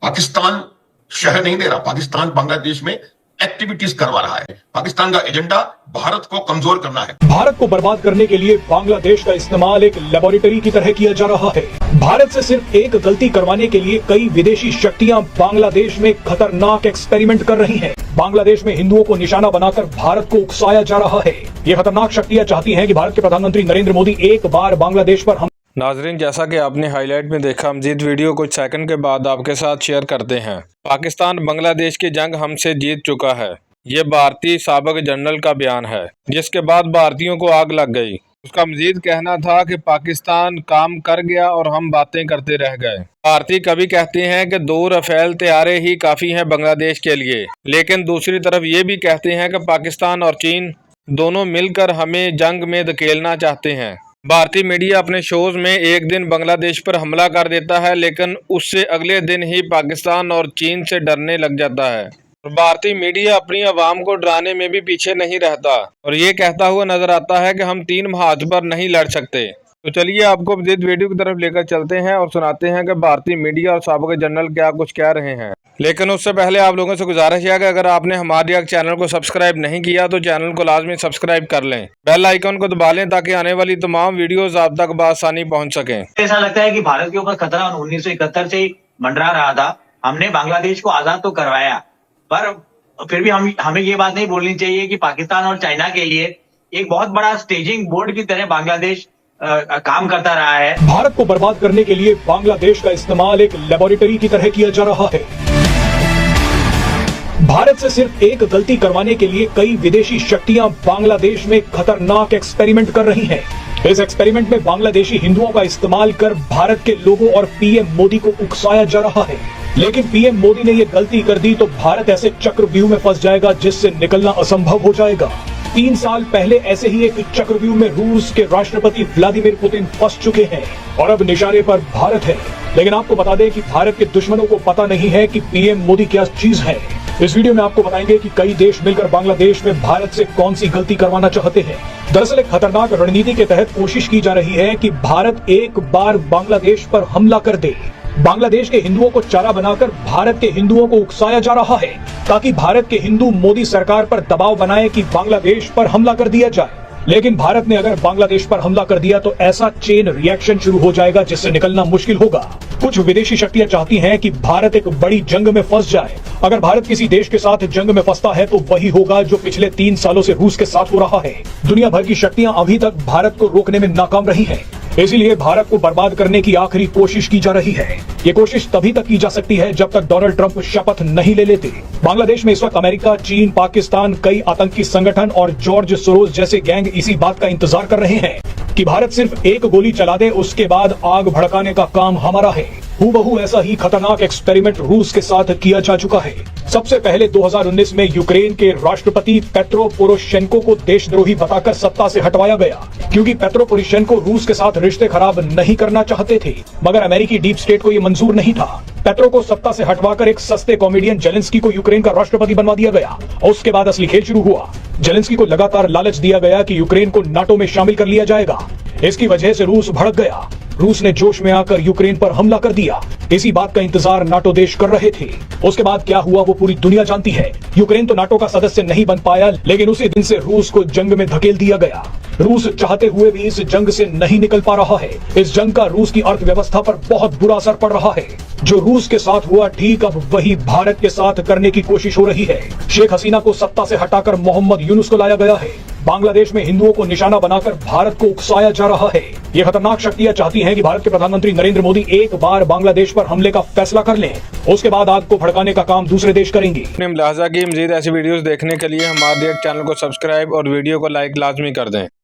पाकिस्तान शहर नहीं दे रहा, पाकिस्तान बांग्लादेश में एक्टिविटीज करवा रहा है। पाकिस्तान का एजेंडा भारत को कमजोर करना है। भारत को बर्बाद करने के लिए बांग्लादेश का इस्तेमाल एक लेबोरेटरी की तरह किया जा रहा है। भारत से सिर्फ एक गलती करवाने के लिए कई विदेशी शक्तियां बांग्लादेश में खतरनाक एक्सपेरिमेंट कर रही हैं। बांग्लादेश में हिंदुओं को निशाना बनाकर भारत को उकसाया जा रहा है। ये खतरनाक शक्तियां चाहती हैं कि भारत के प्रधानमंत्री नरेंद्र मोदी एक बार बांग्लादेश पर नाजरीन, जैसा कि आपने हाईलाइट में देखा, मजीद वीडियो कुछ सेकंड के बाद आपके साथ शेयर करते हैं। पाकिस्तान बांग्लादेश की जंग हमसे जीत चुका है, ये भारतीय साबिक जनरल का बयान है, जिसके बाद भारतीयों को आग लग गई। उसका मजीद कहना था कि पाकिस्तान काम कर गया और हम बातें करते रह गए। भारतीय कभी कहते हैं कि 2 राफेल तैयारे ही काफ़ी हैं बांग्लादेश के लिए, लेकिन दूसरी तरफ ये भी कहते हैं कि पाकिस्तान और चीन दोनों मिलकर हमें जंग में धकेलना चाहते हैं। भारतीय मीडिया अपने शोज में एक दिन बांग्लादेश पर हमला कर देता है, लेकिन उससे अगले दिन ही पाकिस्तान और चीन से डरने लग जाता है। और भारतीय मीडिया अपनी आवाम को डराने में भी पीछे नहीं रहता और ये कहता हुआ नजर आता है कि हम 3 महाज पर नहीं लड़ सकते। तो चलिए आपको मज़ीद वीडियो की तरफ लेकर चलते हैं और सुनाते हैं कि भारतीय मीडिया और साबिक जनरल क्या कुछ कह रहे हैं। लेकिन उससे पहले आप लोगों से गुजारिश है कि अगर आपने हमारे चैनल को सब्सक्राइब नहीं किया तो चैनल को लाजमी सब्सक्राइब कर लें, बेल आइकन को दबा लें ताकि आने वाली तमाम वीडियोस आप तक बआसानी पहुंच सकें। ऐसा लगता है कि भारत के ऊपर खतरा 1971 से ही मंडरा रहा था। हमने बांग्लादेश को आजाद तो करवाया, पर फिर भी हमें ये बात नहीं भूलनी चाहिए कि पाकिस्तान और चाइना के लिए एक बहुत बड़ा स्टेजिंग बोर्ड की तरह बांग्लादेश काम करता रहा है। भारत को बर्बाद करने के लिए बांग्लादेश का इस्तेमाल एक लेबोरेटरी की तरह किया जा रहा है। भारत से सिर्फ एक गलती करवाने के लिए कई विदेशी शक्तियां बांग्लादेश में खतरनाक एक्सपेरिमेंट कर रही हैं। इस एक्सपेरिमेंट में बांग्लादेशी हिंदुओं का इस्तेमाल कर भारत के लोगों और पीएम मोदी को उकसाया जा रहा है। लेकिन पीएम मोदी ने ये गलती कर दी तो भारत ऐसे चक्रव्यूह में फंस जाएगा जिससे निकलना असंभव हो जाएगा। 3 साल पहले ऐसे ही एक चक्रव्यूह में रूस के राष्ट्रपति व्लादिमीर पुतिन फंस चुके हैं और अब निशाने पर भारत है। लेकिन आपको बता दें कि भारत के दुश्मनों को पता नहीं है कि पीएम मोदी क्या चीज है। इस वीडियो में आपको बताएंगे कि कई देश मिलकर बांग्लादेश में भारत से कौन सी गलती करवाना चाहते हैं। दरअसल एक खतरनाक रणनीति के तहत कोशिश की जा रही है कि भारत एक बार बांग्लादेश पर हमला कर दे। बांग्लादेश के हिंदुओं को चारा बनाकर भारत के हिंदुओं को उकसाया जा रहा है ताकि भारत के हिंदू मोदी सरकार पर दबाव बनाए कि बांग्लादेश पर हमला कर दिया जाए। लेकिन भारत ने अगर बांग्लादेश पर हमला कर दिया तो ऐसा चेन रिएक्शन शुरू हो जाएगा जिससे निकलना मुश्किल होगा। कुछ विदेशी शक्तियां चाहती हैं कि भारत एक बड़ी जंग में फंस जाए। अगर भारत किसी देश के साथ जंग में फंसता है तो वही होगा जो पिछले 3 सालों से रूस के साथ हो रहा है। दुनिया भर की शक्तियां अभी तक भारत को रोकने में नाकाम रही हैं। इसीलिए भारत को बर्बाद करने की आखिरी कोशिश की जा रही है। ये कोशिश तभी तक की जा सकती है जब तक डोनाल्ड ट्रंप शपथ नहीं ले लेते। बांग्लादेश में इस वक्त अमेरिका, चीन, पाकिस्तान, कई आतंकी संगठन और जॉर्ज सोरोस जैसे गैंग इसी बात का इंतजार कर रहे हैं कि भारत सिर्फ एक गोली चला दे, उसके बाद आग भड़काने का काम हमारा है। हूबहू ऐसा ही खतरनाक एक्सपेरिमेंट रूस के साथ किया जा चुका है। सबसे पहले 2019 में यूक्रेन के राष्ट्रपति पेट्रो पोरोशेंको को देशद्रोही बताकर सत्ता से हटवाया गया, क्योंकि पेट्रो पोरोशेंको रूस के साथ रिश्ते खराब नहीं करना चाहते थे, मगर अमेरिकी डीप स्टेट को ये मंजूर नहीं था। पेट्रो को सत्ता से हटवाकर एक सस्ते कॉमेडियन जेलेंस्की को यूक्रेन का राष्ट्रपति बनवा दिया गया और उसके बाद असली खेल शुरू हुआ। जेलेंस्की को लगातार लालच दिया गया कि यूक्रेन को नाटो में शामिल कर लिया जाएगा। इसकी वजह से रूस भड़क गया। रूस ने जोश में आकर यूक्रेन पर हमला कर दिया। इसी बात का इंतजार नाटो देश कर रहे थे। उसके बाद क्या हुआ वो पूरी दुनिया जानती है। यूक्रेन तो नाटो का सदस्य नहीं बन पाया, लेकिन उसी दिन से रूस को जंग में धकेल दिया गया। रूस चाहते हुए भी इस जंग से नहीं निकल पा रहा है। इस जंग का रूस की अर्थव्यवस्था पर बहुत बुरा असर पड़ रहा है। जो रूस के साथ हुआ ठीक अब वही भारत के साथ करने की कोशिश हो रही है। शेख हसीना को सत्ता से हटाकर मोहम्मद यूनुस को लाया गया है। बांग्लादेश में हिंदुओं को निशाना बनाकर भारत को उकसाया जा रहा है। ये खतरनाक शक्तियां चाहती हैं कि भारत के प्रधानमंत्री नरेंद्र मोदी एक बार बांग्लादेश पर हमले का फैसला कर लें, उसके बाद आग को भड़काने का काम दूसरे देश करेंगे। लिहाजा की मजीद ऐसी वीडियोस देखने के लिए हमारे चैनल को सब्सक्राइब और वीडियो को लाइक लाजमी कर दें।